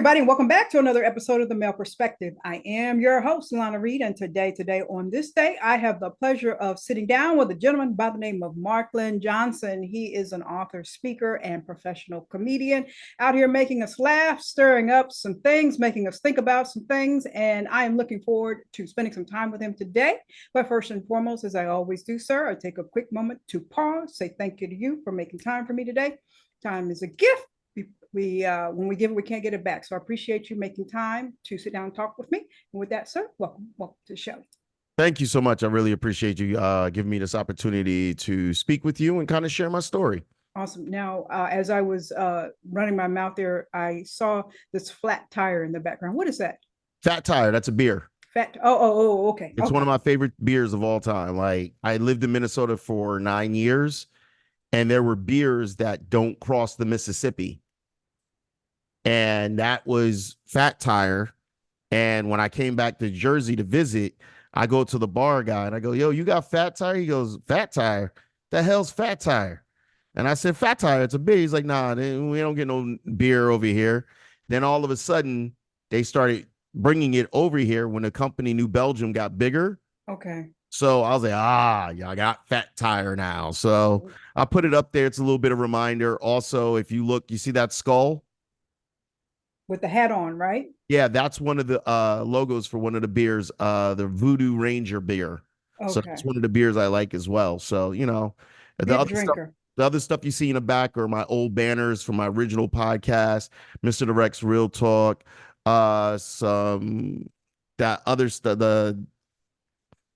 everybody, and welcome back to another episode of the Male Perspective. I am your host, Lana Reid, and today, on this day, I have the pleasure of sitting down with a gentleman by the name of Marklyn Johnson. He is an author, speaker, and professional comedian out here making us laugh, stirring up some things, making us think about some things, and I am looking forward to spending some time with him today. But first and foremost, as I always do, sir, I take a quick moment to pause, say thank you to you for making time for me today. Time is a gift. We when we give it, we can't get it back. So I appreciate you making time to sit down and talk with me. And with that, sir, welcome to the show. Thank you so much. I really appreciate you giving me this opportunity to speak with you and kind of share my story. Awesome. Now, as I was running my mouth there, I saw this flat tire in the background. What is that? Fat Tire. That's a beer. Okay. It's one of my favorite beers of all time. Like, I lived in Minnesota for 9 years, and there were beers that don't cross the Mississippi. And that was Fat Tire. And when I came back to Jersey to visit, I go to the bar guy and I go, yo, you got Fat Tire? He goes, Fat Tire? The hell's Fat Tire? And I said, Fat Tire, it's a beer. He's like, nah, we don't get no beer over here. Then all of a sudden, they started bringing it over here when the company New Belgium got bigger. Okay. So I was like, yeah, I got Fat Tire now. So I put it up there. It's a little bit of a reminder. Also, if you look, you see that skull? With the hat on, right? Yeah, that's one of the logos for one of the beers, the Voodoo Ranger beer. Okay. So that's one of the beers I like as well. So, you know, the other stuff you see in the back are my old banners from my original podcast, Mr. The Rex Real Talk, some that other stuff,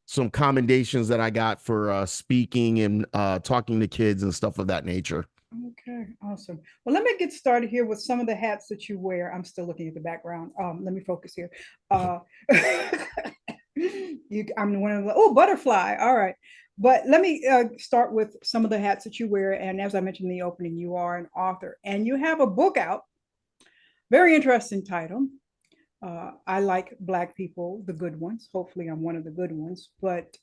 some commendations that I got for speaking and talking to kids and stuff of that nature. Okay, awesome. Well, let me get started here with some of the hats that you wear. I'm still looking at the background. Let me focus here. I'm one of the butterfly. All right, but let me start with some of the hats that you wear. And as I mentioned in the opening, you are an author, and you have a book out. Very interesting title. I like Black people, the good ones. Hopefully, I'm one of the good ones. But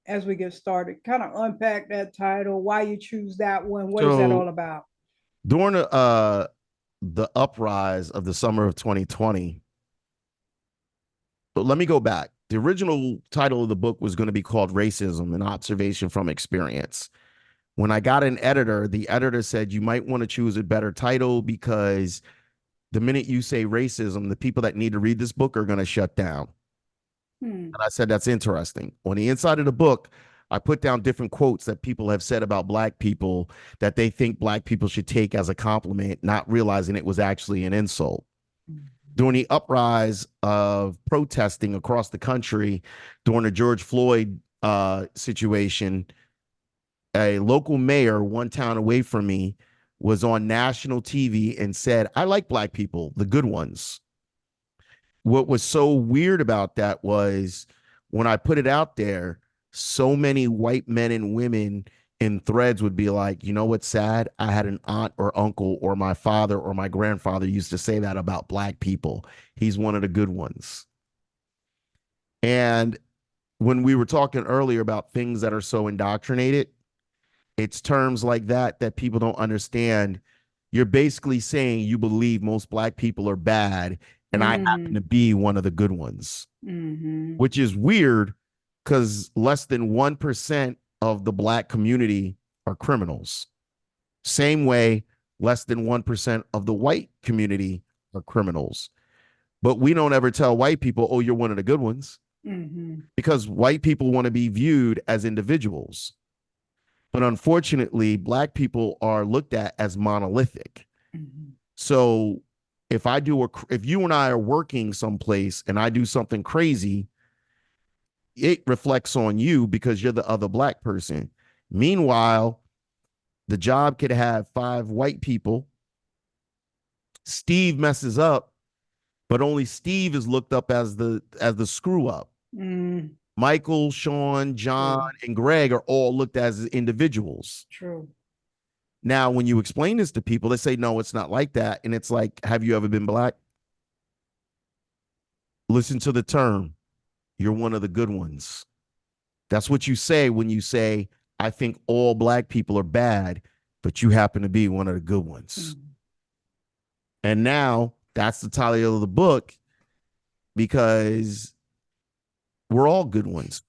as we get started, kind of unpack that title, why you choose that one, what is that all about? During the uprise of the summer of 2020, but let me go back. The original title of the book was going to be called Racism: An Observation from Experience. When I got an editor, the editor said you might want to choose a better title because the minute you say racism, the people that need to read this book are going to shut down. And I said, that's interesting. On the inside of the book, I put down different quotes that people have said about Black people that they think Black people should take as a compliment, not realizing it was actually an insult. During the uprise of protesting across the country during the George Floyd situation, a local mayor one town away from me was on national TV and said, I like Black people, the good ones. What was so weird about that was when I put it out there, so many white men and women in threads would be like, you know what's sad? I had an aunt or uncle or my father or my grandfather used to say that about Black people. He's one of the good ones. And when we were talking earlier about things that are so indoctrinated, it's terms like that that people don't understand. You're basically saying you believe most Black people are bad, and I happen to be one of the good ones, which is weird because less than 1% of the Black community are criminals. Same way, less than 1% of the white community are criminals. But we don't ever tell white people, oh, you're one of the good ones, because white people want to be viewed as individuals. But unfortunately, Black people are looked at as monolithic. So if you and I are working someplace and I do something crazy, it reflects on you because you're the other Black person. Meanwhile, the job could have 5 white people. Steve messes up, but only Steve is looked up as the screw up. Michael, Sean, John, and Greg are all looked at as individuals. True. Now, when you explain this to people, they say, no, it's not like that. And it's like, have you ever been Black? Listen to the term. You're one of the good ones. That's what you say when you say, I think all Black people are bad, but you happen to be one of the good ones. And now That's the title of the book, because we're all good ones.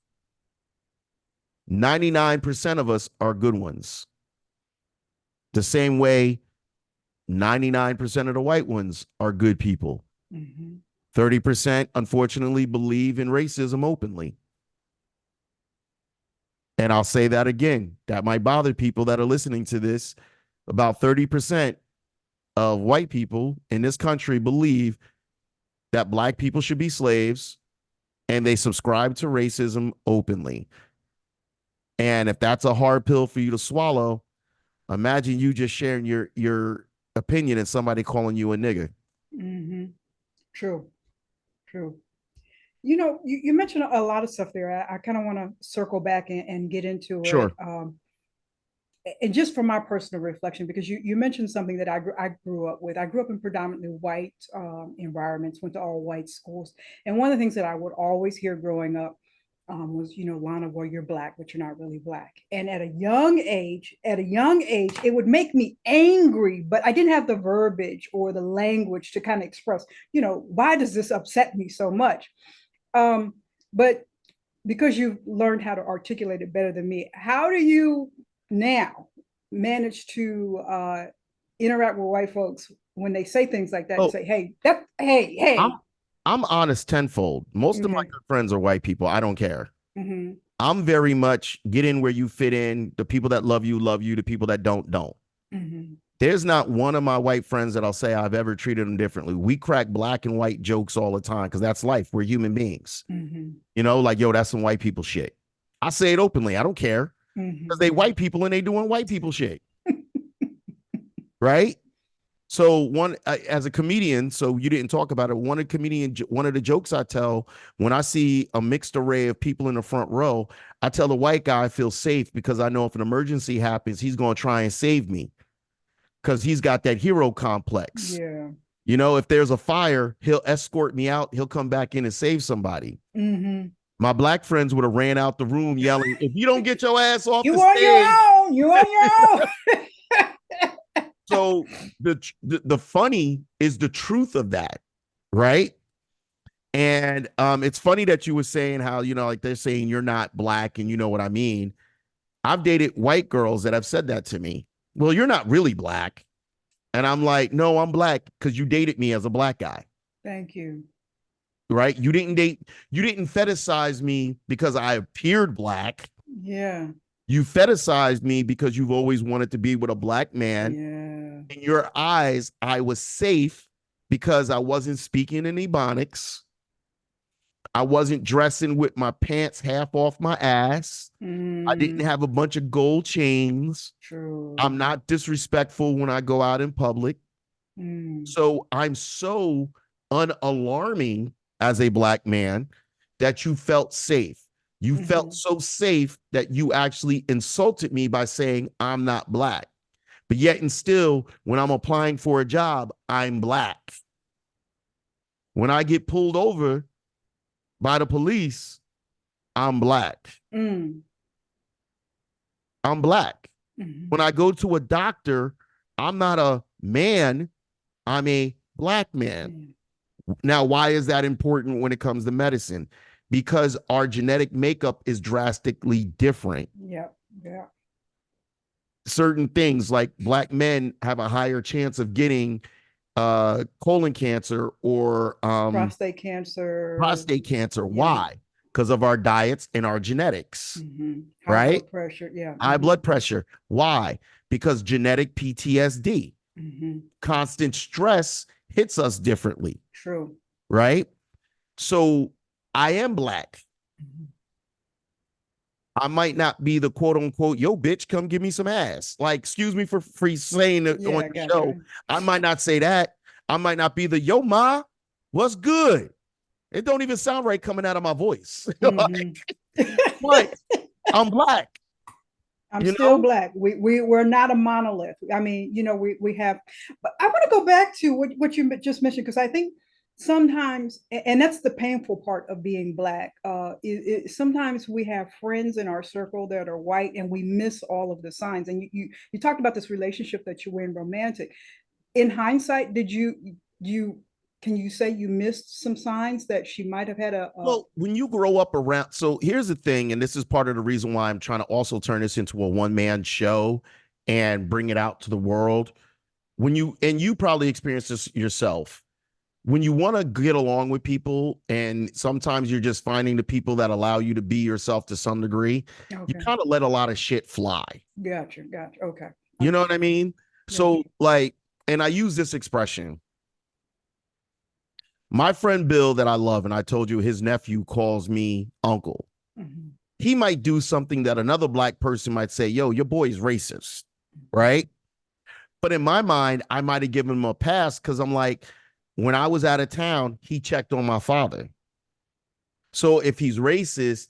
99% of us are good ones. The same way 99% of the white ones are good people. 30%, unfortunately, believe in racism openly. And I'll say that again. That might bother people that are listening to this. About 30% of white people in this country believe that black people should be slaves, and they subscribe to racism openly. And if that's a hard pill for you to swallow, imagine you just sharing your opinion and somebody calling you a nigger. True, true. You know, you mentioned a lot of stuff there. I kind of want to circle back and get into it. Sure. And just from my personal reflection, because you mentioned something that I grew up with. I grew up in predominantly white environments, went to all white schools. And one of the things that I would always hear growing up was, you know, Lana, well, you're black, but you're not really black. And at a young age, it would make me angry, but I didn't have the verbiage or the language to kind of express, you know, why does this upset me so much? But because you've learned how to articulate it better than me, how do you now manage to interact with white folks when they say things like that and say, hey. I'm honest tenfold. Most of my good friends are white people. I don't care. I'm very much get in where you fit in. The people that love you, the people that don't. There's not one of my white friends that I'll say I've ever treated them differently. We crack black and white jokes all the time because that's life. We're human beings. You know, like, yo, that's some white people shit. I say it openly. I don't care because they white people and they doing white people shit. Right? So as a comedian, so you didn't talk about it. One of the jokes I tell when I see a mixed array of people in the front row, I tell the white guy I feel safe because I know if an emergency happens, he's going to try and save me because he's got that hero complex. Yeah. You know, if there's a fire, he'll escort me out. He'll come back in and save somebody. My black friends would have ran out the room yelling, if you don't get your ass off the stage. You on your own. So the funny is the truth of that, right? And it's funny that you were saying how, you know, like they're saying you're not black, and you know what I mean. I've dated white girls that have said that to me. Well, you're not really black. And I'm like, no, I'm black because you dated me as a black guy. Thank you. Right? You didn't fetishize me because I appeared black. Yeah. You fetishized me because you've always wanted to be with a black man. Yeah. In your eyes, I was safe because I wasn't speaking in Ebonics. I wasn't dressing with my pants half off my ass. I didn't have a bunch of gold chains. True. I'm not disrespectful when I go out in public. So I'm so unalarming as a black man that you felt safe. You felt so safe that you actually insulted me by saying I'm not black. But yet and still, when I'm applying for a job, I'm black. When I get pulled over by the police, I'm black. I'm black. When I go to a doctor, I'm not a man, I'm a black man. Now, why is that important when it comes to medicine? Because our genetic makeup is drastically different. Yeah. Certain things like black men have a higher chance of getting colon cancer or prostate cancer. Yeah. Why? Because of our diets and our genetics. High blood pressure. Yeah. High blood pressure. Why? Because genetic PTSD. Constant stress hits us differently. True. Right? So I am black. I might not be the quote unquote, yo, bitch, come give me some ass. Like, excuse me for free saying it on the show. I might not say that. I might not be the yo, ma, what's good? It don't even sound right coming out of my voice. But I'm black. I'm still black. We're not a monolith. I mean, you know, we have, but I want to go back to what you just mentioned, because I think sometimes, and that's the painful part of being black, sometimes we have friends in our circle that are white and we miss all of the signs. And you talked about this relationship that you were in, romantic. In hindsight, did you can you say you missed some signs that she might have had Well, when you grow up around, so here's the thing, and this is part of the reason why I'm trying to also turn this into a one-man show and bring it out to the world. And you probably experienced this yourself, when you want to get along with people, and sometimes you're just finding the people that allow you to be yourself to some degree, you okay. kind of let a lot of shit fly. Gotcha. Okay. You know what I mean? So, Gotcha. like, and I use this expression. My friend Bill, that I love, and I told you his nephew calls me uncle. Mm-hmm. He might do something that another black person might say, yo, your boy's racist, right? But in my mind, I might have given him a pass because I'm like, when I was out of town, he checked on my father. So if he's racist,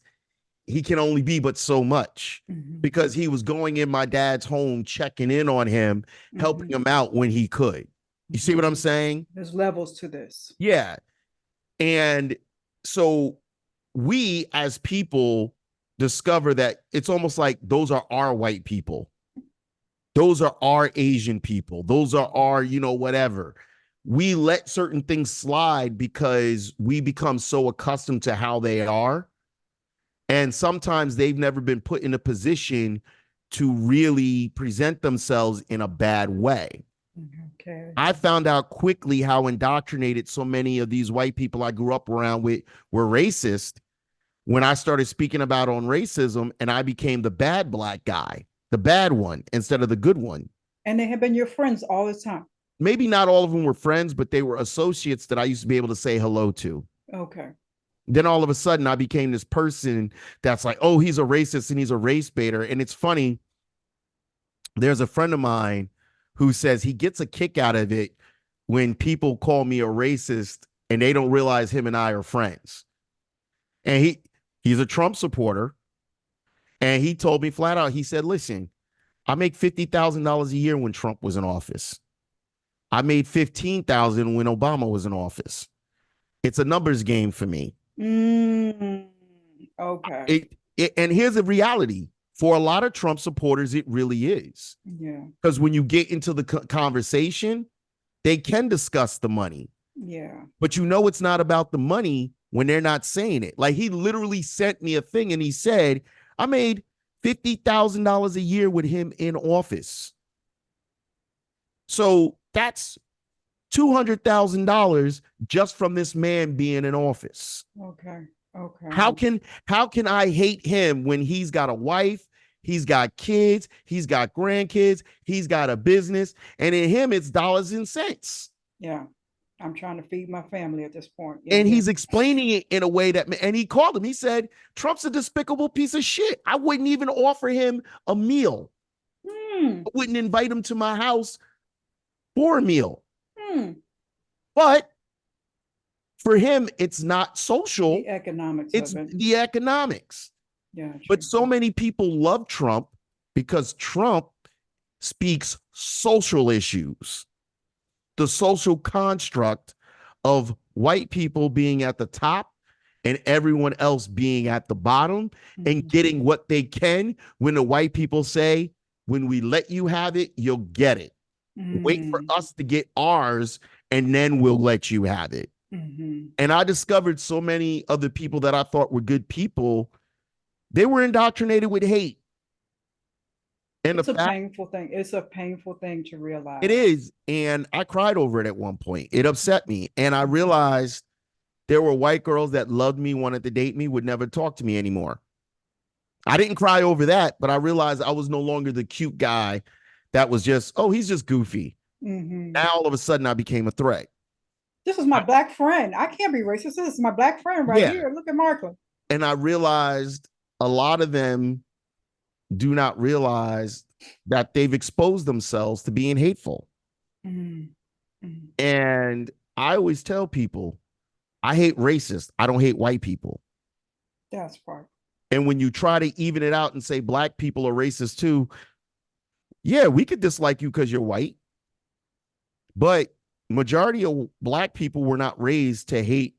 he can only be but so much, Mm-hmm. because he was going in my dad's home, checking in on him, helping him out when he could. You see what I'm saying? There's levels to this. Yeah. And so we as people discover that it's almost like those are our white people. Those are our Asian people. Those are our, whatever. We let certain things slide because we become so accustomed to how they are. And sometimes they've never been put in a position to really present themselves in a bad way. Okay. I found out quickly how indoctrinated so many of these white people I grew up around with were racist when I started speaking about on racism, and I became the bad black guy, the bad one instead of the good one. And they have been your friends all the time. Maybe not all of them were friends, but they were associates that I used to be able to say hello to. Okay. Then all of a sudden I became this person that's like, oh, he's a racist and he's a race baiter. And it's funny. There's a friend of mine who says he gets a kick out of it when people call me a racist and they don't realize him and I are friends. And he's a Trump supporter. And he told me flat out, he said, listen, I make $50,000 a year when Trump was in office. I made $15,000 when Obama was in office. It's a numbers game for me. Okay. And here's the reality. For a lot of Trump supporters, it really is. Yeah. Because when you get into the conversation, they can discuss the money. Yeah. But it's not about the money when they're not saying it. Like, he literally sent me a thing and he said, I made $50,000 a year with him in office. So that's $200,000 just from this man being in office. Okay. How can I hate him when he's got a wife, he's got kids, he's got grandkids, he's got a business, and in him it's dollars and cents. Yeah. I'm trying to feed my family at this point. Yeah, and he's explaining it in a way that, and he called him, he said, Trump's a despicable piece of shit. I wouldn't even offer him a meal. I wouldn't invite him to my house for a meal. But for him, it's not social. The economics it's of it. the economics. Yeah. But so many people love Trump because Trump speaks social issues, the social construct of white people being at the top and everyone else being at the bottom and getting what they can when the white people say, when we let you have it, you'll get it. Wait for us to get ours and then we'll let you have it. And I discovered so many of the people that I thought were good people, they were indoctrinated with hate. And it's a painful thing. It's a painful thing to realize. It is. And I cried over it at one point. It upset me. And I realized there were white girls that loved me, wanted to date me, would never talk to me anymore. I didn't cry over that, but I realized I was no longer the cute guy that was just, oh, he's just goofy. Now all of a sudden I became a threat. This is my black friend. I can't be racist. This is my black friend right here. Look at Marklyn. And I realized a lot of them do not realize that they've exposed themselves to being hateful. And I always tell people, I hate racists. I don't hate white people. That's right. And when you try to even it out and say black people are racist too, yeah, we could dislike you because you're white. But majority of black people were not raised to hate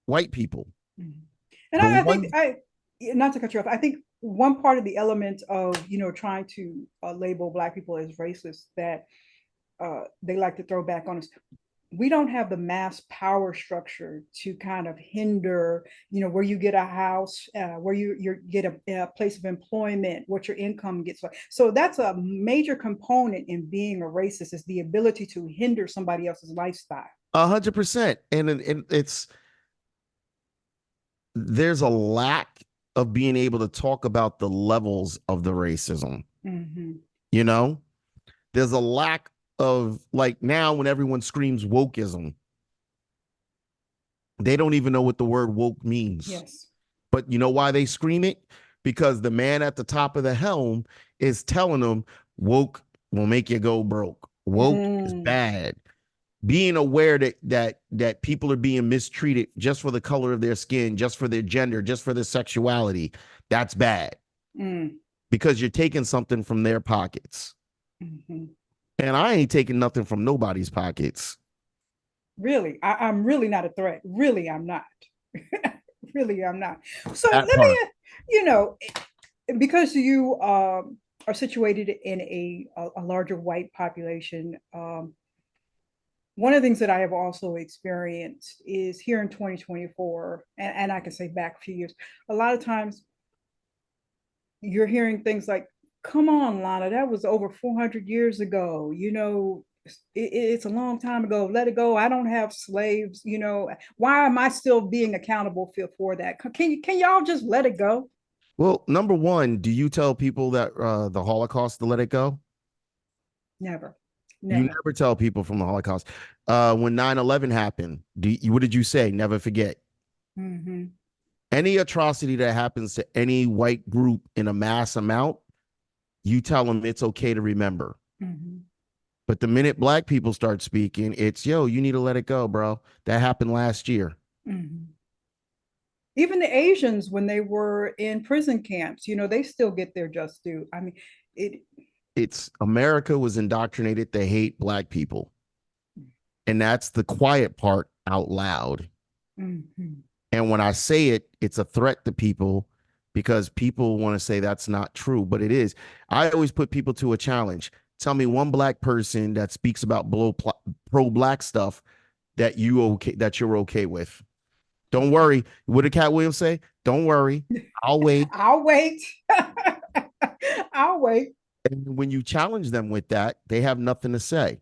white people. And I think, not to cut you off, I think one part of the element of, trying to label black people as racist that they like to throw back on us, we don't have the mass power structure to kind of hinder, where you get a house, where you get a place of employment, what your income gets like. So that's a major component in being a racist, is the ability to hinder somebody else's lifestyle. 100%. And there's a lack of being able to talk about the levels of the racism. Mm-hmm. You know, there's a lack of, like, now when everyone screams wokeism, they don't even know what the word woke means. Yes. But you know why they scream it? Because the man at the top of the helm is telling them woke will make you go broke. Woke is bad. Being aware that people are being mistreated just for the color of their skin, just for their gender, just for their sexuality, that's bad. Because you're taking something from their pockets. Mm-hmm. And I ain't taking nothing from nobody's pockets. Really, I'm really not a threat. Really, I'm not. Really, I'm not. So That let part. me, because you are situated in a larger white population. One of the things that I have also experienced is here in 2024, and I can say back a few years, a lot of times you're hearing things like, come on, Lana, that was over 400 years ago. It's a long time ago. Let it go. I don't have slaves. Why am I still being accountable for that? Can y'all just let it go? Well, number one, do you tell people that the Holocaust to let it go? Never. You Never. never tell people from the Holocaust. When 9/11 happened, what did you say? Never forget. Mm-hmm. Any atrocity that happens to any white group in a mass amount, you tell them it's okay to remember. Mm-hmm. But the minute black people start speaking, it's, yo, you need to let it go, bro. That happened last year. Mm-hmm. Even the Asians, when they were in prison camps, they still get their just due. I mean, it's America was indoctrinated to hate black people. And that's the quiet part out loud. Mm-hmm. And when I say it, it's a threat to people because people want to say that's not true, but it is. I always put people to a challenge. Tell me one black person that speaks about pro-black stuff that you're okay with. Don't worry. What did Cat Williams say? Don't worry. I'll wait. I'll wait. I'll wait. And when you challenge them with that, they have nothing to say.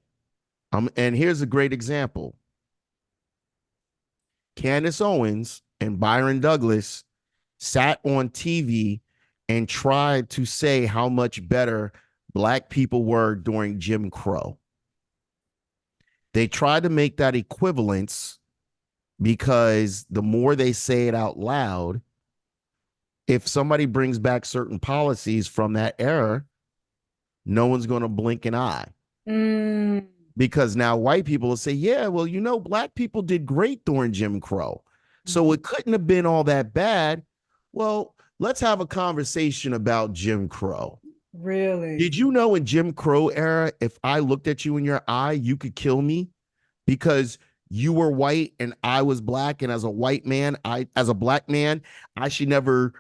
And here's a great example. Candace Owens and Byron Douglas sat on TV and tried to say how much better black people were during Jim Crow. They tried to make that equivalence because the more they say it out loud, if somebody brings back certain policies from that era, no one's going to blink an eye. Because now white people will say, yeah, well, black people did great during Jim Crow. So it couldn't have been all that bad. Well, let's have a conversation about Jim Crow. Really? Did you know in Jim Crow era, if I looked at you in your eye, you could kill me because you were white and I was black. And as a white man, as a black man, I should never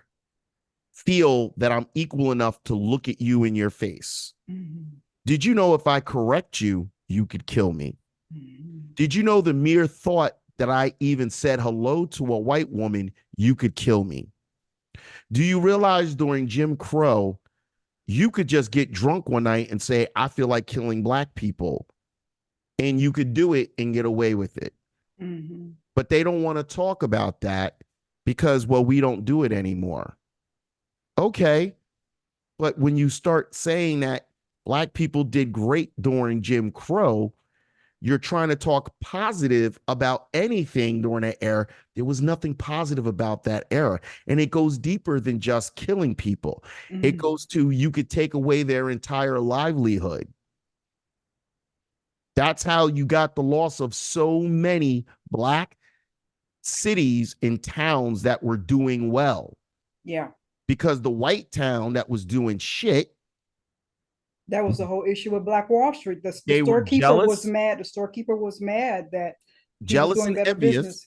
feel that I'm equal enough to look at you in your face. Mm-hmm. Did you know if I correct you, you could kill me? Mm-hmm. Did you know the mere thought that I even said hello to a white woman, you could kill me? Do you realize during Jim Crow, you could just get drunk one night and say, I feel like killing black people. And you could do it and get away with it. Mm-hmm. But they don't want to talk about that because, well, we don't do it anymore. Okay. But when you start saying that black people did great during Jim Crow, you're trying to talk positive about anything during that era. There was nothing positive about that era. And it goes deeper than just killing people. Mm-hmm. It goes to, you could take away their entire livelihood. That's how you got the loss of so many black cities and towns that were doing well. Yeah. Because the white town that was doing shit, that was the whole issue with Black Wall Street. The they were storekeeper was jealous, mad. The storekeeper was mad that he was jealous doing and better envious. business.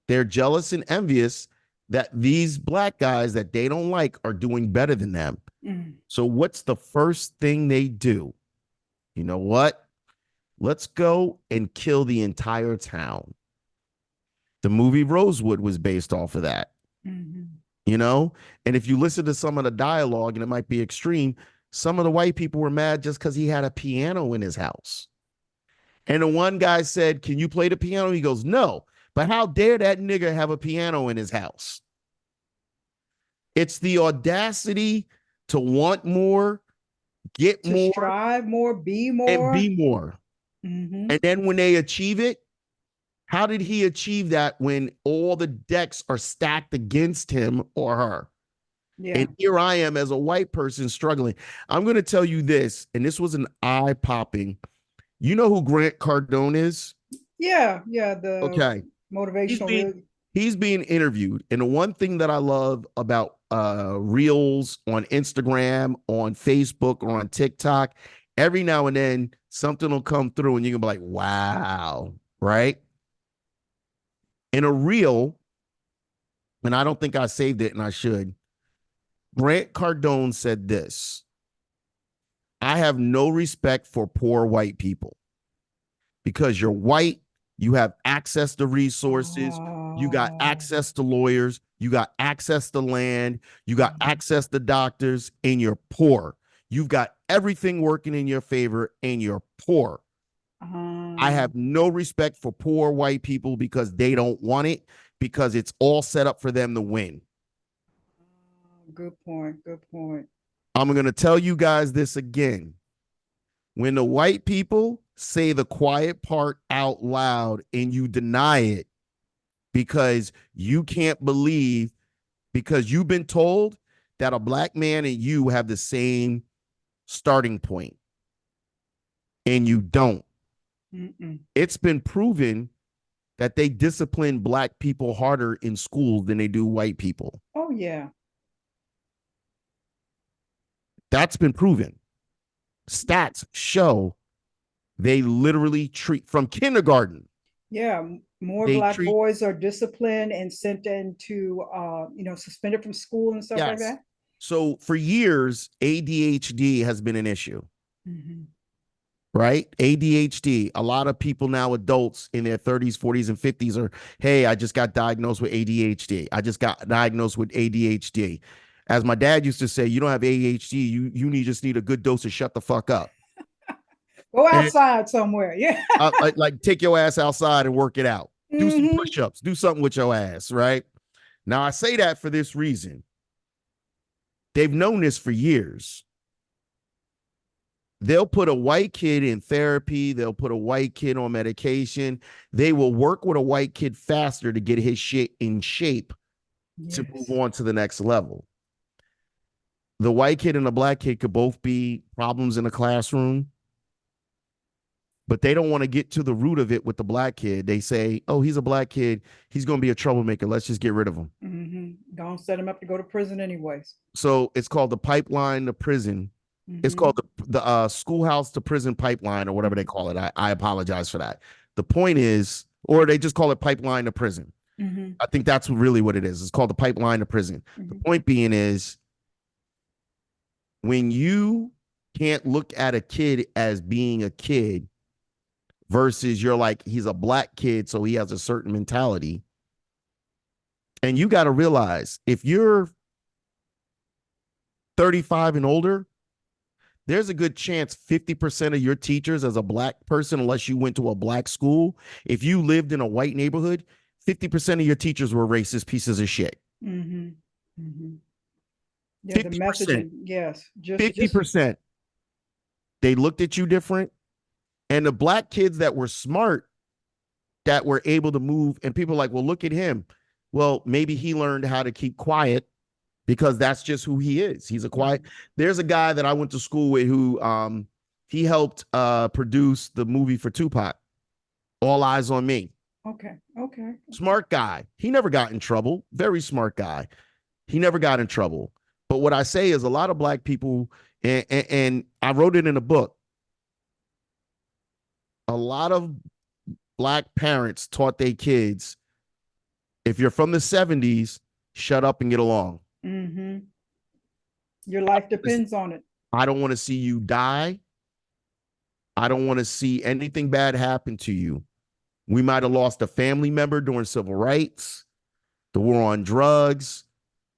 They're jealous and envious that these black guys that they don't like are doing better than them. Mm. So what's the first thing they do? You know what? Let's go and kill the entire town. The movie Rosewood was based off of that, you know? And if you listen to some of the dialogue, and it might be extreme, some of the white people were mad just because he had a piano in his house. And the one guy said, "Can you play the piano?" He goes, "No, but how dare that nigga have a piano in his house?" It's the audacity to want more, get To more, strive more, be and more. be more. And then when they achieve it, how did he achieve that when all the decks are stacked against him or her? Yeah. And here I am as a white person struggling. I'm going to tell you this, and this was an eye popping. You know who Grant Cardone is? Yeah. Yeah. The Okay. He's motivational being real. he's being interviewed. And the one thing that I love about reels on Instagram, on Facebook, or on TikTok, every now and then something will come through and you can be like, wow, right? In a reel, and I don't think I saved it and I should, Grant Cardone said this: "I have no respect for poor white people because you're white, you have access to resources, you got access to lawyers, you got access to land, you got access to doctors, and you're poor. You've got everything working in your favor, and you're poor. I have no respect for poor white people because they don't want it, because it's all set up for them to win." Good point. Good point. I'm going to tell you guys this again. When the white people say the quiet part out loud and you deny it because you can't believe, because you've been told that a black man and you have the same starting point, and you don't. It's been proven that they discipline black people harder in schools than they do white people. Oh, yeah. That's been proven. Stats show they literally treat from kindergarten. Yeah. More They black treat, boys are disciplined and sent into, suspended from school and stuff like yes. that. So for years, ADHD has been an issue, right? ADHD. A lot of people now, adults in their 30s, 40s, and 50s are, "Hey, I just got diagnosed with ADHD. I just got diagnosed with ADHD." As my dad used to say, "You don't have ADHD. You just need a good dose of shut the fuck up. Go And outside somewhere. Yeah. like take your ass outside and work it out. Do some push-ups. Do something with your ass." Right? Now I say that for this reason. They've known this for years. They'll put a white kid in therapy. They'll put a white kid on medication. They will work with a white kid faster to get his shit in shape to move on to the next level. The white kid and the black kid could both be problems in a classroom, but they don't want to get to the root of it with the black kid. They say, "Oh, he's a black kid. He's going to be a troublemaker. Let's just get rid of him." Don't set him up to go to prison anyways. So it's called the pipeline to prison. It's called the schoolhouse to prison pipeline, or whatever they call it. I apologize for that. The point is, or they just call it pipeline to prison. I think that's really what it is. It's called the pipeline to prison. The point being is, when you can't look at a kid as being a kid versus you're like, he's a black kid, so he has a certain mentality. And you got to realize, if you're 35 and older, there's a good chance 50% of your teachers as a black person, unless you went to a black school, if you lived in a white neighborhood, 50% of your teachers were racist pieces of shit. Yeah, the 50%. messaging, yes. 50%. They looked at you different. And the black kids that were smart, that were able to move, and people are like, "Well, look at him." Well, maybe he learned how to keep quiet because that's just who he is. He's a quiet. There's a guy that I went to school with who he helped produce the movie for Tupac, All Eyes on Me. Okay. Smart guy. He never got in trouble. Very smart guy. He never got in trouble. But what I say is, a lot of black people, and I wrote it in a book, a lot of black parents taught their kids, if you're from the 70s, shut up and get along. Your life depends on it. I don't want to see you die. I don't want to see anything bad happen to you. We might have lost a family member during civil rights, the war on drugs,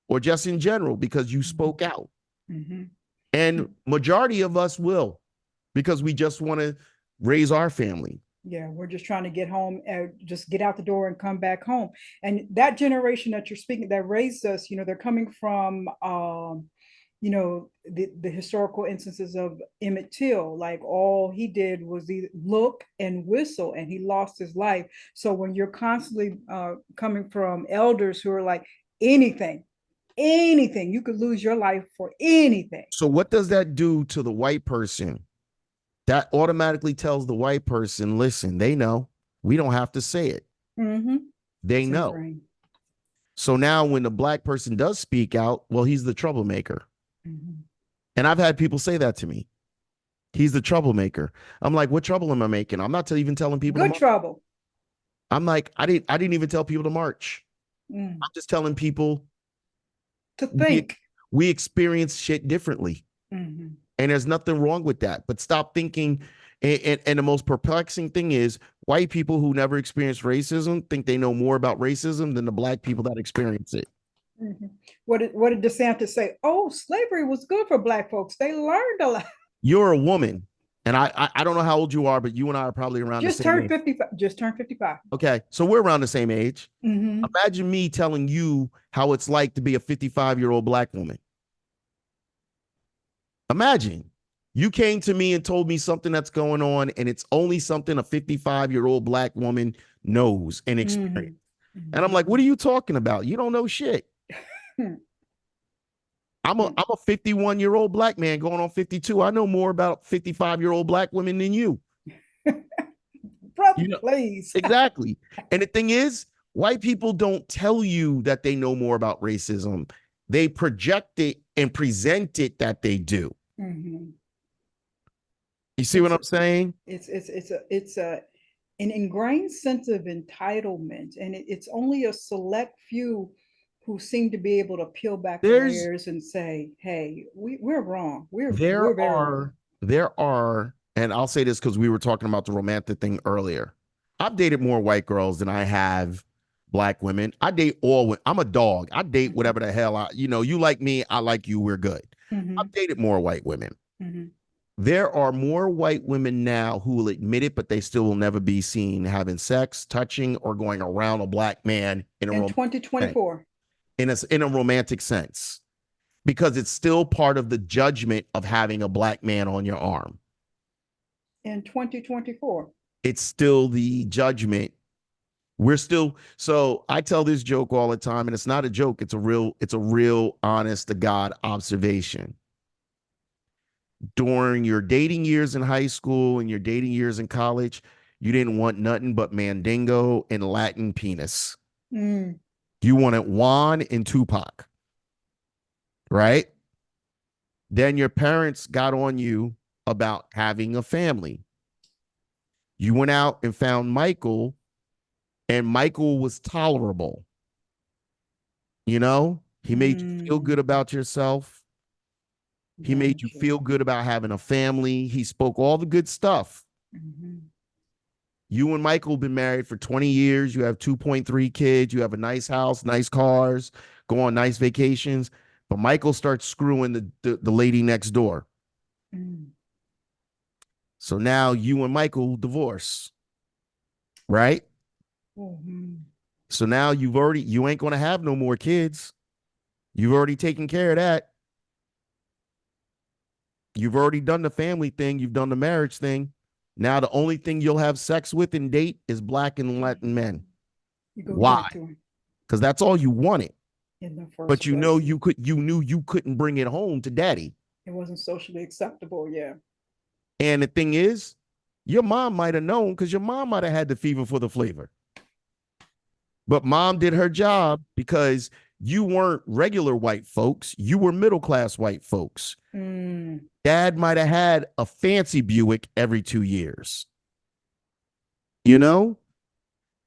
or just in general because you spoke out. Mm-hmm. And majority of us will, because we just want to raise our family. Yeah, we're just trying to get home and just get out the door and come back home. And that generation that you're speaking that raised us, they're coming from the historical instances of Emmett Till. Like all he did was look and whistle, and he lost his life. So when you're constantly coming from elders who are like, anything, you could lose your life for anything. So what does that do to the white person? That automatically tells the white person, listen, they know. We don't have to say it. Mm-hmm. They know. Ingrained. So now when the black person does speak out, well, he's the troublemaker. Mm-hmm. And I've had people say that to me. He's the troublemaker. I'm like, what trouble am I making? I'm not even telling people. Good trouble. I'm like, I didn't even tell people to march. I'm just telling people to think. We experience shit differently. Mm-hmm. And there's nothing wrong with that. But stop thinking. And the most perplexing thing is white people who never experienced racism think they know more about racism than the black people that experience it. Mm-hmm. What did DeSantis say? Oh, slavery was good for black folks. They learned a lot. You're a woman. And I don't know how old you are, but you and I are probably around the same age. 55. Just turned 55. Okay. So we're around the same age. Mm-hmm. Imagine me telling you how it's like to be a 55-year-old black woman. Imagine you came to me and told me something that's going on, and it's only something a 55-year-old black woman knows and experience. Mm-hmm. And I'm like, what are you talking about? You don't know shit. I'm a 51-year-old black man going on 52. I know more about 55-year-old black women than you. Brother, please. Exactly. And the thing is, white people don't tell you that they know more about racism. They project it and present it that they do. Mm-hmm. You see what I'm saying? It's an ingrained sense of entitlement, and it's only a select few who seem to be able to peel back the layers and say, "Hey, we're wrong. We're very wrong." There are, and I'll say this because we were talking about the romantic thing earlier. I've dated more white girls than I have black women. I date I'm a dog. I date whatever the hell you like me, I like you, we're good. Mm-hmm. I've dated more white women. Mm-hmm. There are more white women now who will admit it, but they still will never be seen having sex, touching, or going around a black man in 2024. In a romantic sense, because it's still part of the judgment of having a black man on your arm. In 2024. It's still the judgment. So I tell this joke all the time, and it's not a joke. It's a real honest to God observation. During your dating years in high school and your dating years in college, you didn't want nothing but Mandingo and Latin penis. Mm. You wanted Juan and Tupac, right? Then your parents got on you about having a family. You went out and found Michael, and Michael was tolerable. He made you feel good about yourself. He made you feel good about having a family. He spoke all the good stuff. Mm-hmm. You and Michael have been married for 20 years. You have 2.3 kids. You have a nice house, nice cars, go on nice vacations. But Michael starts screwing the lady next door. Mm. So now you and Michael divorce, right? Mm-hmm. So now you ain't going to have no more kids. You've already taken care of that. You've already done the family thing. You've done the marriage thing. Now the only thing you'll have sex with and date is black and Latin men. Why? Because that's all you wanted. But you knew you couldn't bring it home to daddy. It wasn't socially acceptable, yeah. And the thing is, your mom might have known because your mom might have had the fever for the flavor. But mom did her job because you weren't regular white folks. You were middle-class white folks. Mm. Dad might have had a fancy Buick every 2 years. When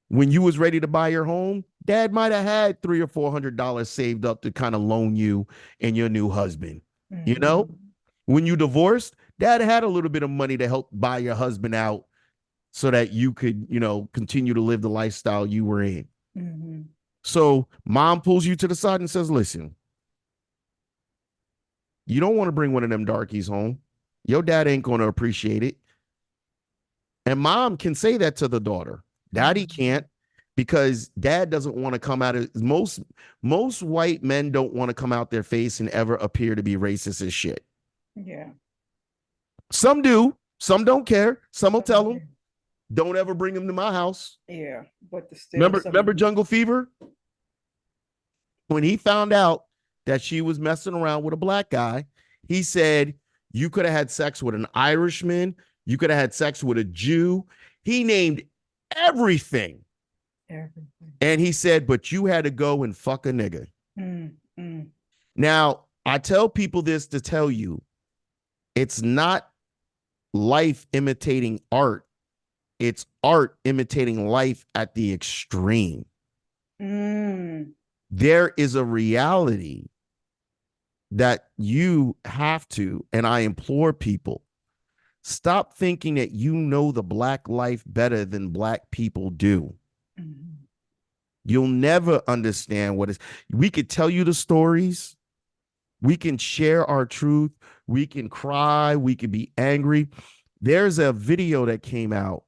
you was ready to buy your home, dad might have had $300 or $400 saved up to kind of loan you and your new husband. Mm. When you divorced, Dad had a little bit of money to help buy your husband out so that you could, continue to live the lifestyle you were in. Mm-hmm. So mom pulls you to the side and says, listen, you don't want to bring one of them darkies home. Your dad ain't going to appreciate it. And mom can say that to the daughter. Daddy can't, because dad doesn't want to come out of most white men don't want to come out their face and ever appear to be racist as shit. Yeah. Some do. Some don't care. Some will tell them, don't ever bring him to my house. Yeah. But Remember Jungle Fever? When he found out that she was messing around with a black guy, he said, you could have had sex with an Irishman. You could have had sex with a Jew. He named everything. And he said, but you had to go and fuck a nigga. Now, I tell people this to tell you, it's not life imitating art. It's art imitating life at the extreme. There is a reality that you have to, and I implore people, stop thinking that you know the black life better than black people do. You'll never understand what is. We could tell you the stories. We can share our truth. We can cry. We can be angry. There's a video that came out.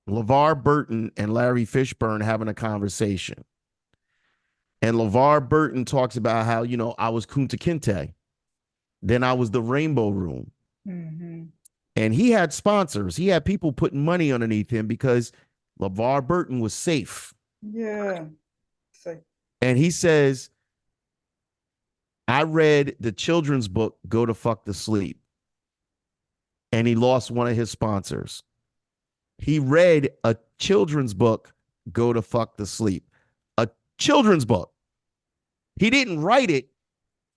LeVar Burton and Larry Fishburne having a conversation. And LeVar Burton talks about how, I was Kunta Kinte. Then I was the Rainbow Room. And he had sponsors. He had people putting money underneath him because LeVar Burton was safe. Yeah. Safe. And he says, I read the children's book, Go to Fuck to Sleep. And he lost one of his sponsors. He read a children's book, Go to Fuck to Sleep. A children's book. He didn't write it.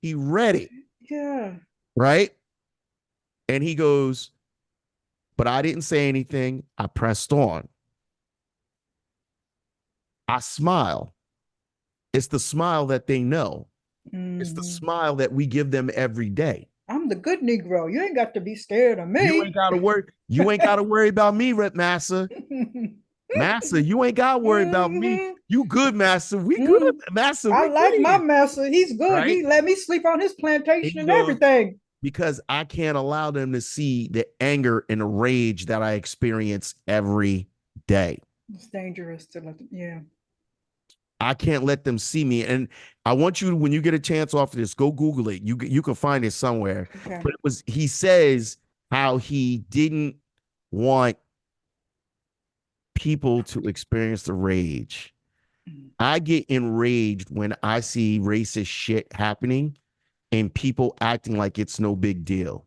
He read it. Yeah. Right? And he goes, but I didn't say anything. I pressed on. I smile. It's the smile that they know. It's the smile that we give them every day. I'm the good Negro. You ain't got to be scared of me. You ain't got to worry. You ain't got to worry about me, Rep Massa. Massa, you ain't got to worry about me. You good, Massa. We good, Massa. I like my Massa. He's good. Right? He let me sleep on his plantation and everything. Because I can't allow them to see the anger and the rage that I experience every day. It's dangerous to let them, yeah. I can't let them see me. And I want you, when you get a chance off of this, go Google it. You can find it somewhere. Okay. But he says how he didn't want people to experience the rage. I get enraged when I see racist shit happening and people acting like it's no big deal.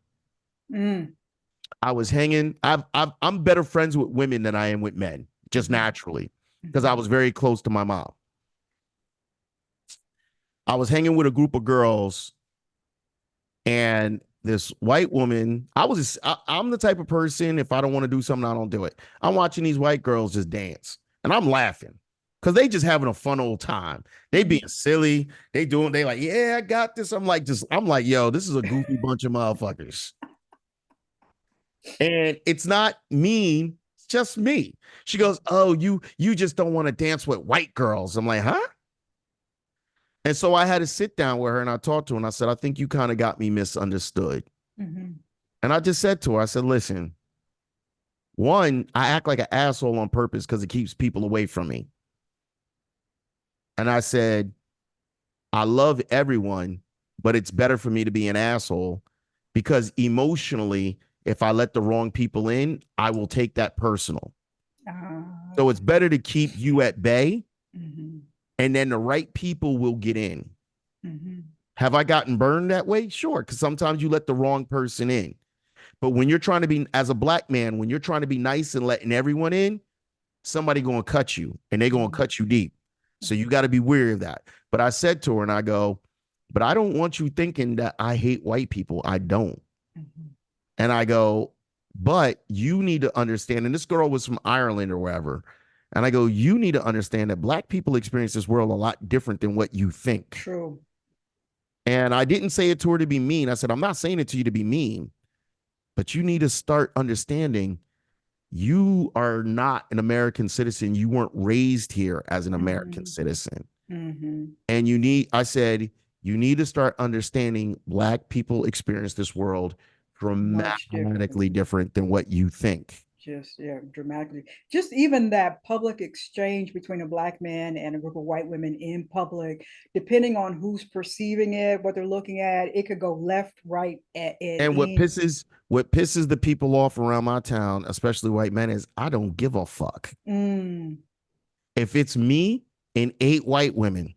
I was hanging. I'm better friends with women than I am with men, just naturally, because I was very close to my mom. I was hanging with a group of girls, and this white woman, I'm the type of person, if I don't want to do something, I don't do it. I'm watching these white girls just dance, and I'm laughing because they just having a fun old time. They being silly. They like, yeah, I got this. I'm like, yo, this is a goofy bunch of motherfuckers. And it's not mean, it's just me. She goes, oh, you just don't want to dance with white girls. I'm like, huh? And so I had to sit down with her and I talked to her and I said, I think you kind of got me misunderstood. And I just said to her, I said, listen, one, I act like an asshole on purpose because it keeps people away from me. And I said, I love everyone, but it's better for me to be an asshole because emotionally, if I let the wrong people in, I will take that personal. So it's better to keep you at bay. And then the right people will get in. Have I gotten burned that way? Sure, because sometimes you let the wrong person in. But when you're trying to be, as a black man, when you're trying to be nice and letting everyone in, somebody going to cut you, and they're going to cut you deep. So you got to be wary of that. But I said to her, and I go, but I don't want you thinking that I hate white people. I don't. And I go, but you need to understand, and this girl was from Ireland or wherever, and I go, you need to understand that black people experience this world a lot different than what you think. True. And I didn't say it to her to be mean. I said, I'm not saying it to you to be mean, but you need to start understanding you are not an American citizen. You weren't raised here as an American citizen. And I said, you need to start understanding Black people experience this world Much different. dramatically different than what you think. Just yeah, dramatically. Just even that public exchange between a Black man and a group of white women in public, depending on who's perceiving it, what they're looking at, it could go left, right, at And any. what pisses the people off around my town, especially white men, is I don't give a fuck. Mm. If it's me and 8 white women,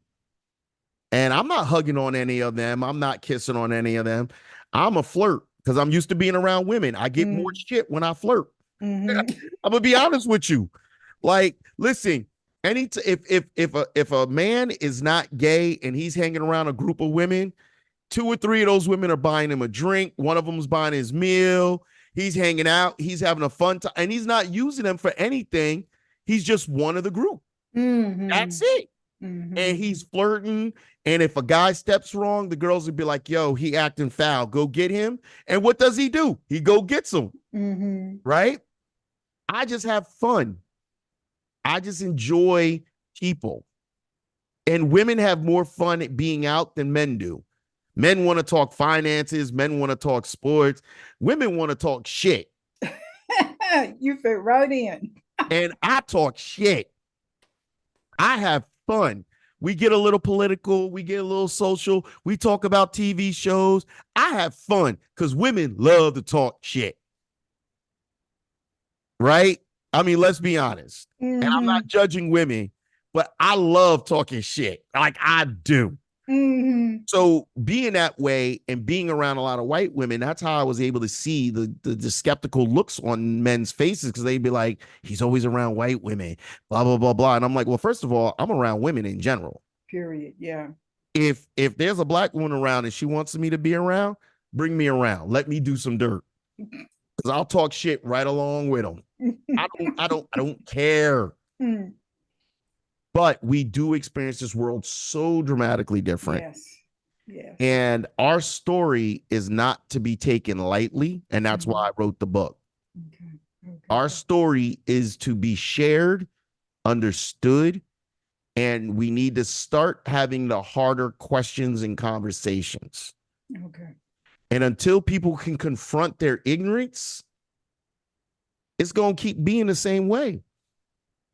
and I'm not hugging on any of them, I'm not kissing on any of them. I'm a flirt because I'm used to being around women. I get more shit when I flirt. I'm gonna be honest with you. Like, listen, if a man is not gay and he's hanging around a group of women, 2 or 3 of those women are buying him a drink. One of them's buying his meal. He's hanging out. He's having a fun time, and he's not using them for anything. He's just one of the group. That's it. And he's flirting. And if a guy steps wrong, the girls would be like, yo, he acting foul. Go get him. And what does he do? He go gets him. Right? I just have fun. I just enjoy people. And women have more fun at being out than men do. Men want to talk finances. Men want to talk sports. Women want to talk shit. You fit right in. And I talk shit. I have fun. We get a little political. We get a little social. We talk about TV shows. I have fun because women love to talk shit. Right? I mean, let's be honest. And I'm not judging women, but I love talking shit. Like I do. So being that way and being around a lot of white women, that's how I was able to see the skeptical looks on men's faces, because they'd be like, he's always around white women, blah, blah, blah, blah. And I'm like, well, first of all, I'm around women in general. Period. Yeah. If there's a Black woman around and she wants me to be around, bring me around. Let me do some dirt. Because I'll talk shit right along with them. I don't care. But we do experience this world so dramatically different. Yes. Yes. And our story is not to be taken lightly. And that's why I wrote the book. Our story is to be shared, understood, and we need to start having the harder questions and conversations. And until people can confront their ignorance, it's going to keep being the same way.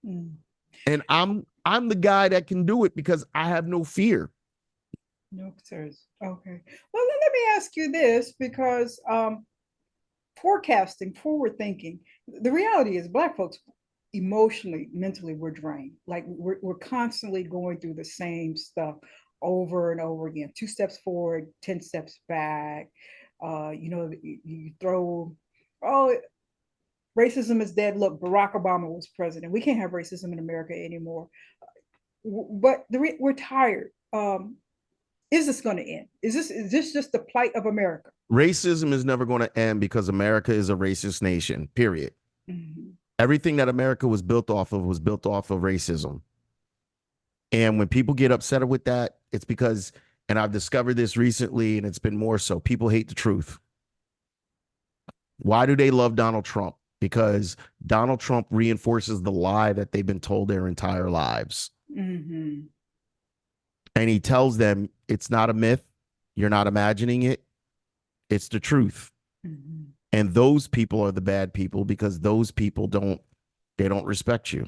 And I'm the guy that can do it because I have no fear. No, sirs. Okay. Well, let me ask you this, because forecasting, forward thinking, the reality is Black folks emotionally, mentally, we're drained. Like we're constantly going through the same stuff over and over again. 2 steps forward, 10 steps back. You throw, oh, racism is dead. Look, Barack Obama was president. We can't have racism in America anymore. But we're tired. Is this going to end? Is this just the plight of America? Racism is never going to end because America is a racist nation, period. Everything that America was built off of racism. And when people get upset with that, it's because, and I've discovered this recently, and it's been more so, people hate the truth. Why do they love Donald Trump? Because Donald Trump reinforces the lie that they've been told their entire lives. And he tells them it's not a myth. You're not imagining it. It's the truth. And those people are the bad people, because those people don't respect you.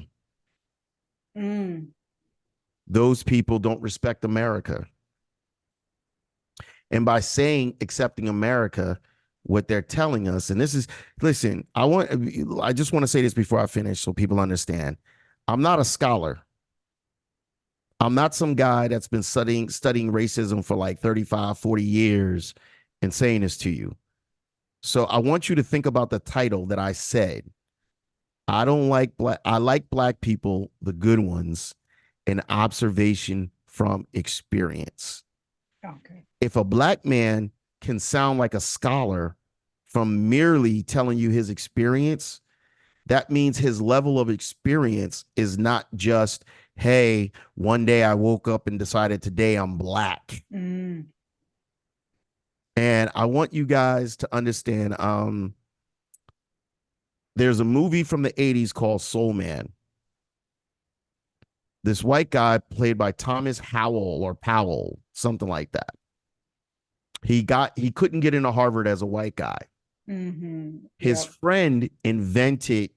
Those people don't respect America. And by saying accepting America, what they're telling us, and this is, listen, I just want to say this before I finish so people understand. I'm not a scholar. I'm not some guy that's been studying racism for like 35, 40 years and saying this to you. So I want you to think about the title that I said. I like Black people, the good ones, an observation from experience. If a Black man can sound like a scholar from merely telling you his experience, that means his level of experience is not just, hey, one day I woke up and decided today I'm Black. And I want you guys to understand, there's a movie from the 80s called Soul Man. This white guy played by Thomas Howell or Powell, something like that. He couldn't get into Harvard as a white guy. His Yep. friend invented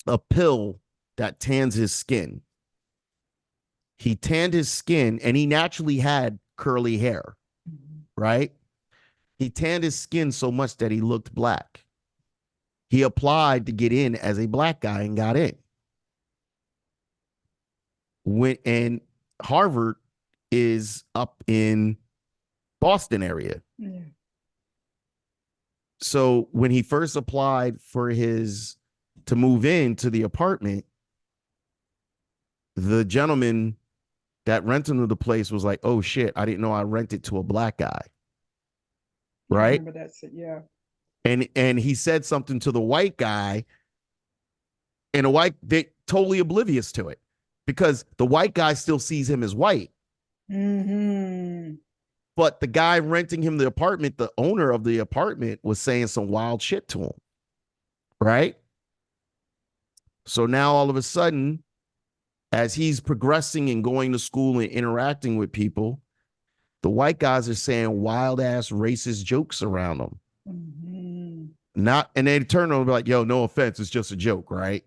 a pill that tans his skin. He tanned his skin and he naturally had curly hair, right? He tanned his skin so much that he looked black. He applied to get in as a black guy and got in. And Harvard is up in Boston area. Yeah. So when he first applied for to move into the apartment, the gentleman that rented him the place was like, "Oh shit, I didn't know I rented to a black guy." Right? I remember that. Yeah. And he said something to the white guy, and they totally oblivious to it because the white guy still sees him as white. But the guy renting him the apartment, the owner of the apartment, was saying some wild shit to him. Right? So now all of a sudden, as he's progressing and going to school and interacting with people, the white guys are saying wild ass racist jokes around him. And they turn on and be like, "Yo, no offense, it's just a joke," right?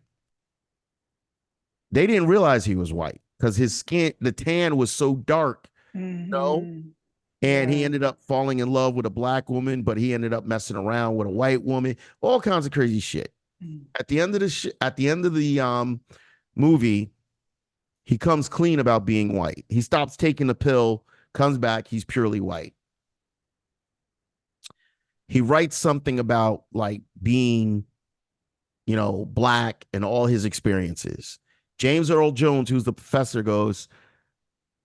They didn't realize he was white because his skin, the tan was so dark, and he ended up falling in love with a black woman, but he ended up messing around with a white woman, all kinds of crazy shit. At the end of the movie, he comes clean about being white. He stops taking the pill, comes back, he's purely white. He writes something about like being, black and all his experiences. James Earl Jones, who's the professor, goes,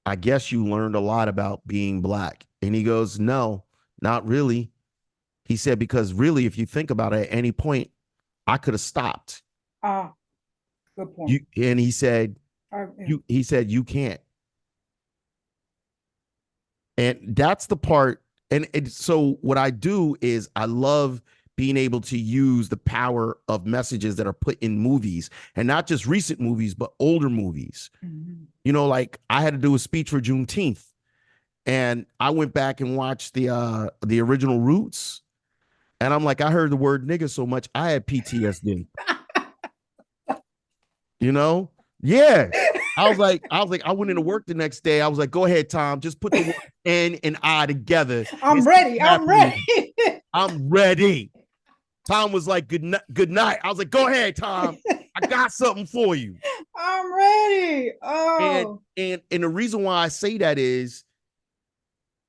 "I guess you learned a lot about being black." And he goes, "No, not really." He said, "Because really, if you think about it, at any point, I could have stopped." Good point. And he said, "You can't." And that's the part. So what I do is I love being able to use the power of messages that are put in movies, and not just recent movies, but older movies. Like I had to do a speech for Juneteenth, and I went back and watched the original Roots, and I'm like, I heard the word nigga so much, I had PTSD. Yeah. I was like, I went into work the next day. I was like, "Go ahead, Tom. Just put the word N and I together." I'm ready. I'm ready. Tom was like, good night. I was like, "Go ahead, Tom. I got something for you." I'm ready. And the reason why I say that is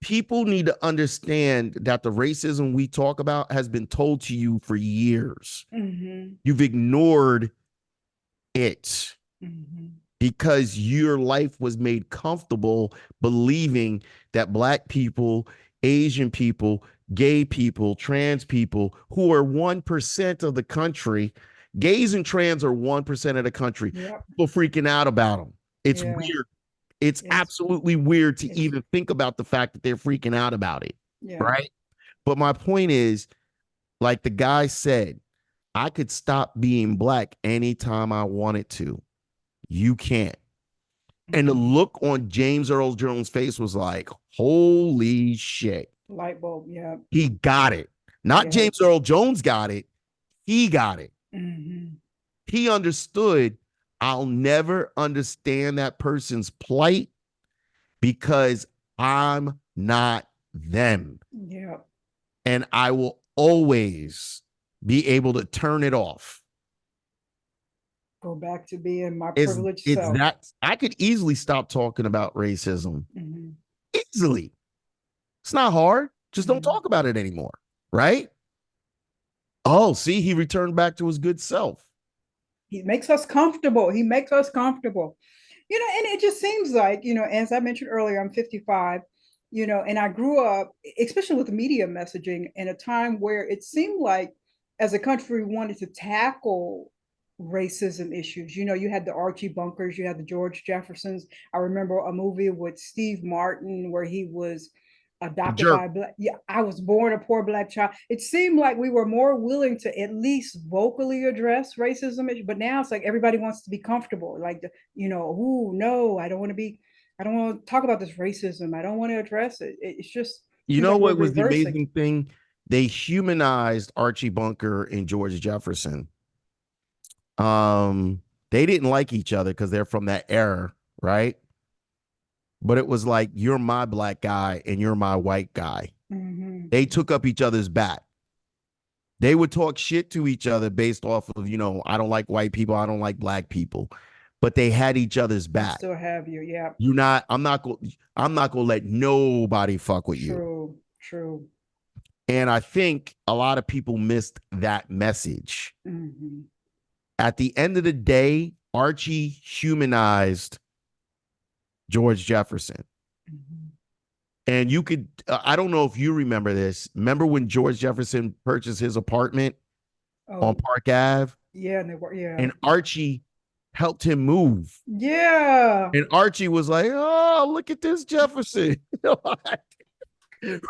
people need to understand that the racism we talk about has been told to you for years. You've ignored it. Because your life was made comfortable believing that black people, Asian people, gay people, trans people, who are 1% of the country, gays and trans are 1% of the country, people freaking out about them. It's weird. It's absolutely weird to even think about the fact that they're freaking out about it. Right? But my point is, like the guy said, I could stop being black anytime I wanted to. You can't. And the look on James Earl Jones' face was like, holy shit. Light bulb, yeah. He got it. Not James Earl Jones got it. He got it. He understood, I'll never understand that person's plight because I'm not them. Yeah. And I will always be able to turn it off. Go back to being my privileged self. I could easily stop talking about racism. Easily. It's not hard. Just don't talk about it anymore. Right? Oh, see, he returned back to his good self. He makes us comfortable. And it just seems like, as I mentioned earlier, I'm 55, and I grew up, especially with the media messaging, in a time where it seemed like as a country we wanted to tackle racism issues. You had the Archie bunkers, you had the George Jeffersons. I remember a movie with Steve Martin where he was A adopted jerk. by a black. Yeah, I was born a poor black child. It seemed like we were more willing to at least vocally address racism, but now it's like everybody wants to be comfortable. Like, oh no, I don't want to be. I don't want to talk about this racism. I don't want to address it. It's just You seems know like we're what was the reversing. amazing thing? They humanized Archie Bunker and George Jefferson. Um, they didn't like each other because they're from that era, right? But it was like, you're my black guy and you're my white guy. Mm-hmm. They took up each other's back. They would talk shit to each other based off of, I don't like white people, I don't like black people, but they had each other's I back. still have you. Yeah. I'm not gonna let nobody fuck with you. True. True. And I think a lot of people missed that message. Mm-hmm. At the end of the day, Archie humanized George Jefferson. Mm-hmm. And you could, I don't know if you remember this. Remember when George Jefferson purchased his apartment on Oh, Park Ave? yeah. And they were, yeah. And Archie helped him move. Yeah. And Archie was like, oh, look at this Jefferson.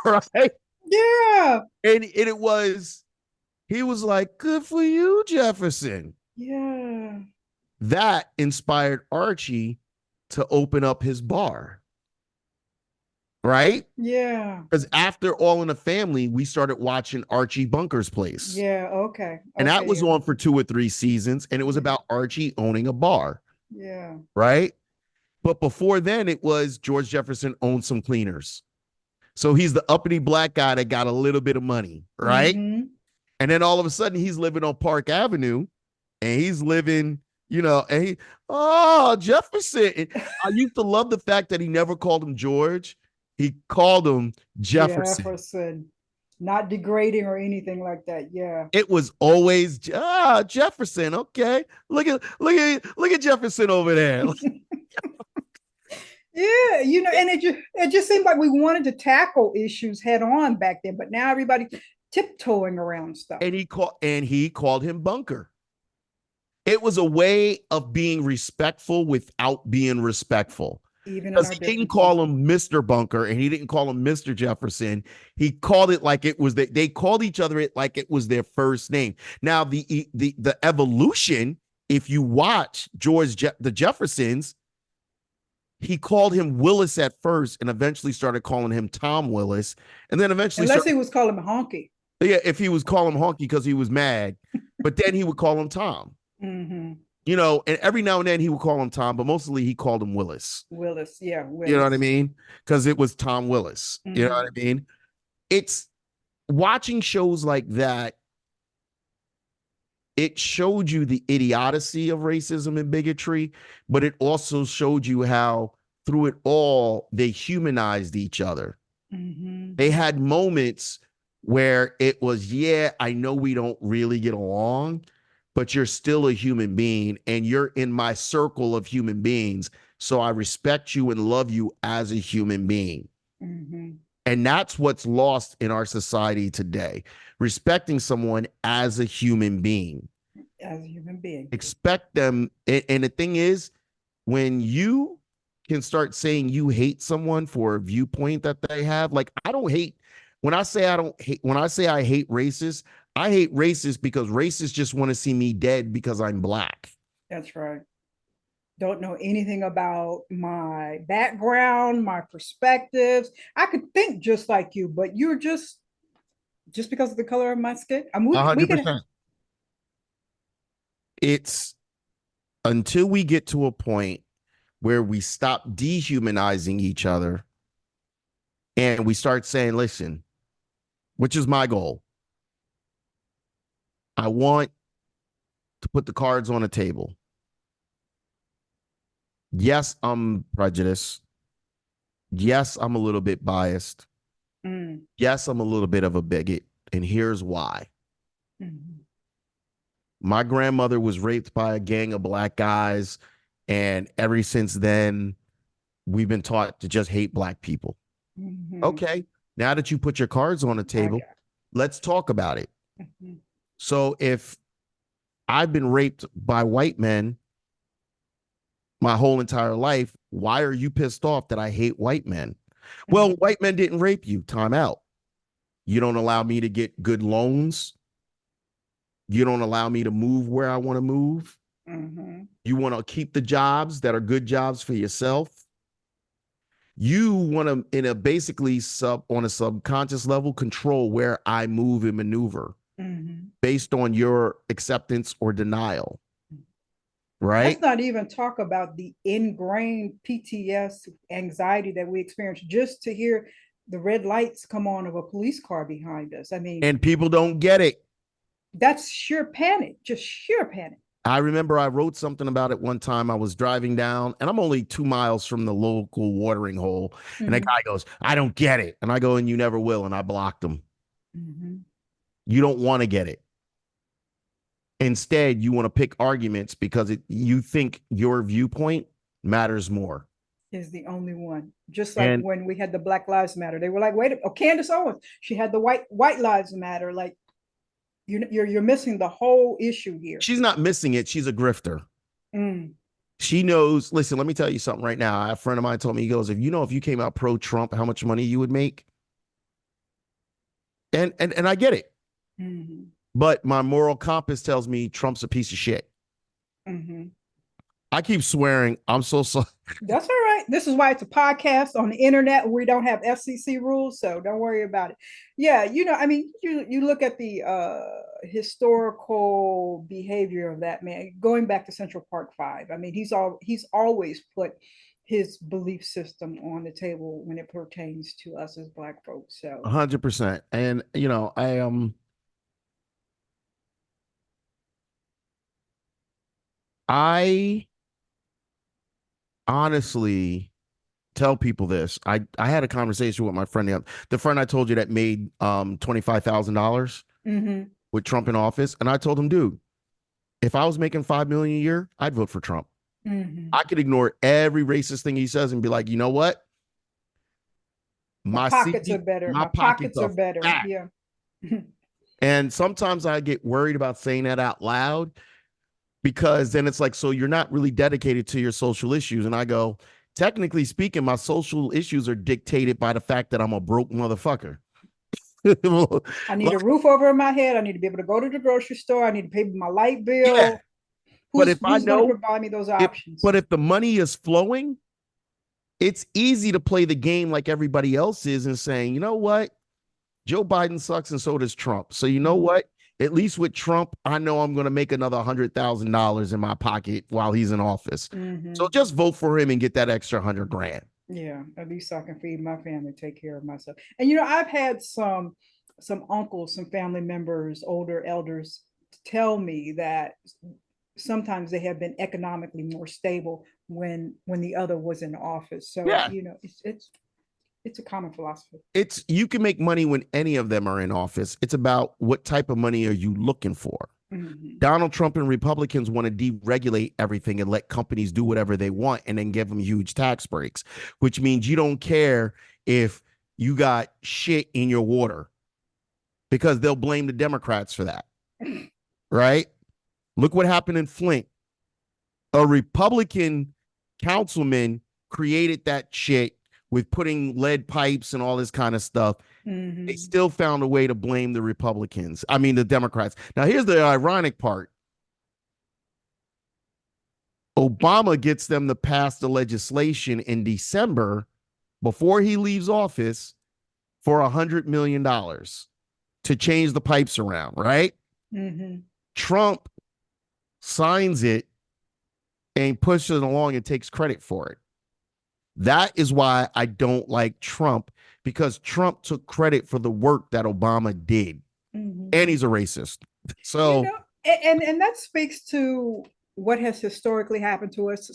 Right? Yeah. And he was like, good for you, Jefferson. Yeah. That inspired Archie to open up his bar. Right? Yeah. Because after All in the Family, we started watching Archie Bunker's Place. Yeah. Okay. And that Okay. was Yeah. on for 2 or 3 seasons. And it was about Archie owning a bar. Yeah. Right? But before then, it was George Jefferson owned some cleaners. So he's the uppity black guy that got a little bit of money. Right? Mm-hmm. And then all of a sudden, he's living on Park Avenue and he's living, Jefferson. And I used to love the fact that he never called him George. He called him Jefferson. Jefferson. Not degrading or anything like that. Yeah. It was always Jefferson. Okay, look at Jefferson over there. Yeah, and it just seemed like we wanted to tackle issues head on back then, but now everybody tiptoeing around stuff. And he called him Bunker. It was a way of being respectful without being respectful. Even in Because our he didn't differences. call him Mr. Bunker and he didn't call him Mr. Jefferson. He called it like it was they called each other it like it was their first name. Now the evolution, if you watch the Jeffersons, he called him Willis at first and eventually started calling him Tom Willis. And then eventually he was calling him Honky. Yeah, if he was calling him Honky because he was mad, but then he would call him Tom. Mm-hmm. And every now and then he would call him Tom, but mostly he called him Willis. Willis, yeah. Willis. You know what I mean? Because it was Tom Willis. Mm-hmm. You know what I mean? It's watching shows like that. It showed you the idiocy of racism and bigotry, but it also showed you how through it all, they humanized each other. Mm-hmm. They had moments where it was, yeah, I know we don't really get along, but you're still a human being and you're in my circle of human beings. So I respect you and love you as a human being. Mm-hmm. And that's what's lost in our society today. Respecting someone as a human being. As a human being. Expect them. And the thing is, when you can start saying you hate someone for a viewpoint that they have, like I don't hate, when I say I hate racists, I hate racists because racists just want to see me dead because I'm black. That's right. Don't know anything about my background, my perspectives. I could think just like you, but you're just because of the color of my skin. 100%. It's until we get to a point where we stop dehumanizing each other and we start saying, listen, which is my goal. I want to put the cards on the table. Yes, I'm prejudiced. Yes, I'm a little bit biased. Mm. Yes, I'm a little bit of a bigot. And here's why. Mm-hmm. My grandmother was raped by a gang of black guys. And ever since then, we've been taught to just hate black people. Mm-hmm. Okay. Now that you put your cards on the table, let's talk about it. Mm-hmm. So if I've been raped by white men my whole entire life, why are you pissed off that I hate white men? Well, white men didn't rape you. Time out. You don't allow me to get good loans. You don't allow me to move where I want to move. You want to keep the jobs that are good jobs for yourself. You want to, in a basically on a subconscious level, control where I move and maneuver based on your acceptance or denial. Right? Let's not even talk about the ingrained PTS anxiety that we experience just to hear the red lights come on of a police car behind us. I mean, and people don't get it. That's sheer panic, just sheer panic. I remember I wrote something about it one time. I was driving down, and I'm only 2 miles from the local watering hole. And that guy goes, I don't get it. And I go, and you never will. And I blocked him. You don't want to get it. Instead, you want to pick arguments because you think your viewpoint matters more. Is the only one. Just like when we had the Black Lives Matter, they were like, wait, Candace Owens, she had the white lives matter. Like, you're missing the whole issue here. She's not missing it. She's a grifter. She knows. Listen, let me tell you something right now. A friend of mine told me, he goes, if you came out pro-Trump, how much money you would make. And I get it. But my moral compass tells me Trump's a piece of shit. I keep swearing. I'm so sorry. That's all right. This is why it's a podcast on the internet. We don't have FCC rules, so don't worry about it. Yeah, I mean, you look at the historical behavior of that man, going back to Central Park 5. I mean, he's always put his belief system on the table when it pertains to us as Black folks. So 100%. And I honestly tell people this. I had a conversation with my friend, the friend I told you that made $25,000 with Trump in office. And I told him, dude, if I was making $5 million a year, I'd vote for Trump. I could ignore every racist thing he says and be like, you know what? My pockets are better. My pockets are better. Yeah. And sometimes I get worried about saying that out loud, because then it's like, so you're not really dedicated to your social issues. And I go, technically speaking, my social issues are dictated by the fact that I'm a broke motherfucker. I need a roof over my head. I need to be able to go to the grocery store. I need to pay my light bill. Yeah. Who's going to provide me those options? But if the money is flowing, it's easy to play the game like everybody else is and saying, you know what? Joe Biden sucks and so does Trump. So you know what? At least with Trump, I know I'm going to make another $100,000 in my pocket while he's in office. So just vote for him and get that extra $100,000. Yeah, at least I can feed my family, take care of myself. And I've had some uncles, some family members, older elders tell me that sometimes they have been economically more stable when the other was in office. So yeah. It's a common philosophy. You can make money when any of them are in office. It's about what type of money are you looking for. Donald Trump and Republicans want to deregulate everything and let companies do whatever they want and then give them huge tax breaks, which means you don't care if you got shit in your water because they'll blame the Democrats for that. Right? Look what happened in Flint. A Republican councilman created that shit with putting lead pipes and all this kind of stuff. They still found a way to blame the the Democrats. Now, here's the ironic part. Obama gets them to pass the legislation in December before he leaves office for $100 million to change the pipes around, right? Trump signs it and pushes it along and takes credit for it. That is why I don't like Trump, because Trump took credit for the work that Obama did. And he's a racist. So, and that speaks to what has historically happened to us.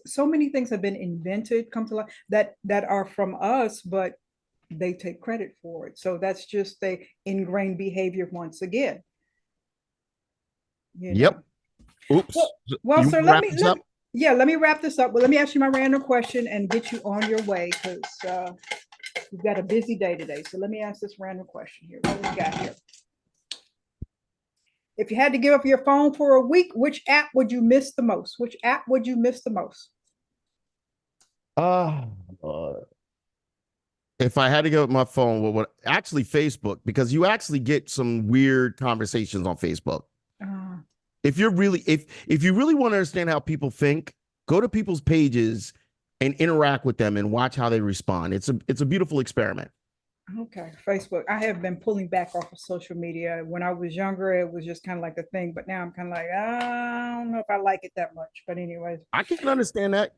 So many things have been invented, come to life that are from us, but they take credit for it. So that's just the ingrained behavior once again. Yep. Oops. Well, sir, let me wrap this up. Well, let me ask you my random question and get you on your way, because you've got a busy day today. So let me ask this random question here. What we got here? If you had to give up your phone for a week, which app would you miss the most? Which app would you miss the most? If I had to go with my phone, what actually Facebook, because you actually get some weird conversations on Facebook. Uh, If you're really if you really want to understand how people think, go to people's pages and interact with them and watch how they respond. It's a beautiful experiment. okay, Facebook. I have been pulling back off of social media. When I was younger, it was just kind of like a thing, but now I'm kind of like, I don't know if I like it that much. But anyways, I can understand that.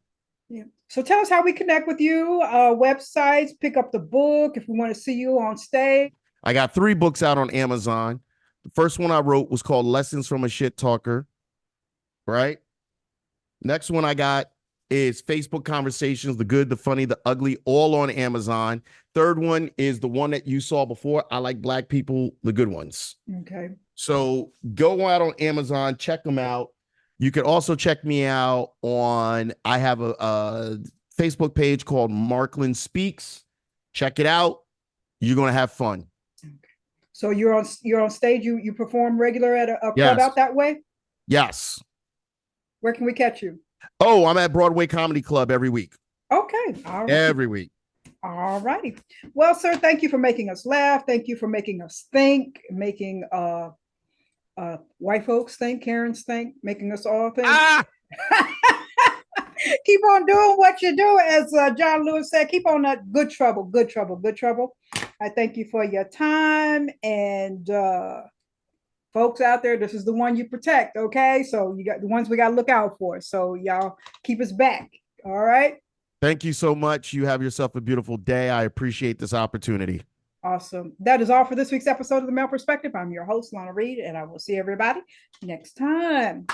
yeah. So tell us how we connect with you, websites, pick up the book if we want to see you on stage. I got 3 books out on Amazon. The first one I wrote was called Lessons from a Shit Talker, right? Next one I got is Facebook Conversations, the good, the funny, the ugly, all on Amazon. Third one is the one that you saw before. I like black people, the good ones. Okay. So go out on Amazon, check them out. You can also check me out on, I have a Facebook page called Marklyn Speaks. Check it out. You're going to have fun. So you're on stage. You perform regular at a club Yes. out that way. Yes. Where can we catch you? Oh, I'm at Broadway Comedy Club every week. Okay. All right. Every week. All righty. Well, sir, thank you for making us laugh. Thank you for making us think, making white folks think, Karens think, making us all think. Ah! Keep on doing what you do, as John Lewis said. Keep on that good trouble, good trouble, good trouble. I thank you for your time, and folks out there, this is the one you protect. Okay, so you got the ones we got to look out for. So y'all keep us back. All right. Thank you so much. You have yourself a beautiful day. I appreciate this opportunity. Awesome. That is all for this week's episode of The Male Perspective. I'm your host, Lana Reid, and I will see everybody next time.